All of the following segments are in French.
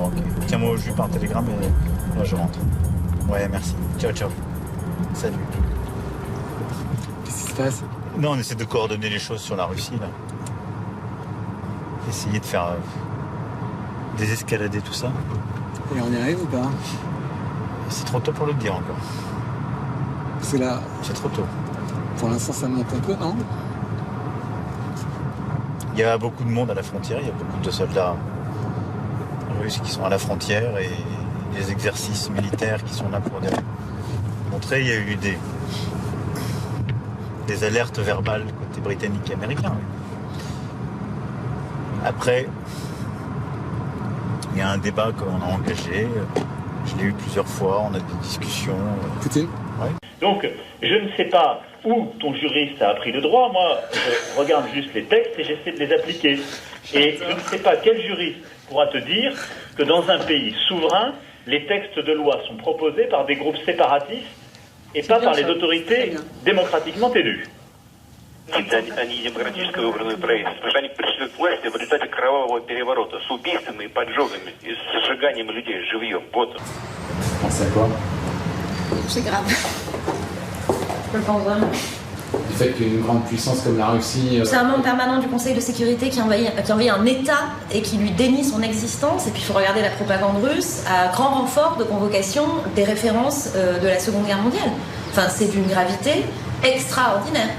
ok. Tiens-moi au jus par télégramme et là je rentre. Ouais, merci. Ciao, ciao. Salut. Qu'est-ce qui se passe? Non, on essaie de coordonner les choses sur la Russie, là. Essayer de faire désescalader tout ça. Et on y arrive ou pas? C'est trop tôt pour le dire encore. Parce que là, C'est trop tôt. pour l'instant, ça monte un peu, non? Il y a beaucoup de monde à la frontière, il y a beaucoup de soldats russes qui sont à la frontière et des exercices militaires qui sont là pour montrer. Il y a eu des alertes verbales côté britannique et américain. Après, il y a un débat qu'on a engagé. Je l'ai eu plusieurs fois, on a des discussions. Poutine? Ouais. Donc, je ne sais pas où ton juriste a appris le droit. Moi, je regarde juste les textes et j'essaie de les appliquer. Et je ne sais pas quel juriste pourra te dire que dans un pays souverain, les textes de loi sont proposés par des groupes séparatistes et pas par les autorités démocratiquement élues. Они демократически выбранное правительство. Они пришли к власти в результате кровавого переворота с убийствами и поджогами, и с сжиганием людей живьем. Вот. Pensez à quoi? C'est grave. Je le pense vraiment. Du fait qu'une grande puissance comme la Russie... C'est un membre permanent du Conseil de sécurité qui envahit un État et qui lui dénie son existence. Et puis il faut regarder la propagande russe à grand renfort de convocation des références de la Seconde Guerre mondiale. Enfin, c'est d'une gravité extraordinaire.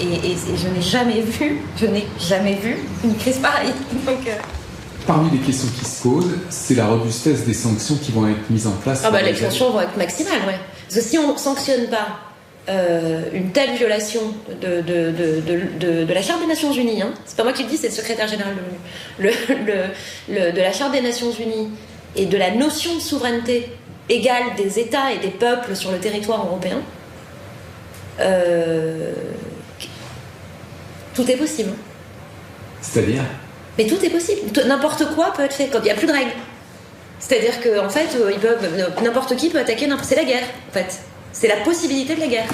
Et je n'ai jamais vu une crise pareille. Donc, Parmi les questions qui se posent, c'est la robustesse des sanctions qui vont être mises en place. les sanctions vont être maximales, ouais. Parce que si on ne sanctionne pas une telle violation de la Charte des Nations Unies, hein, c'est pas moi qui le dis, c'est le secrétaire général de l'ONU, de la Charte des Nations Unies et de la notion de souveraineté égale des États et des peuples sur le territoire européen, tout est possible. C'est-à-dire? Mais tout est possible. N'importe quoi peut être fait quand il n'y a plus de règles. C'est-à-dire qu'en fait, n'importe qui peut attaquer n'importe. C'est la guerre, en fait. C'est la possibilité de la guerre.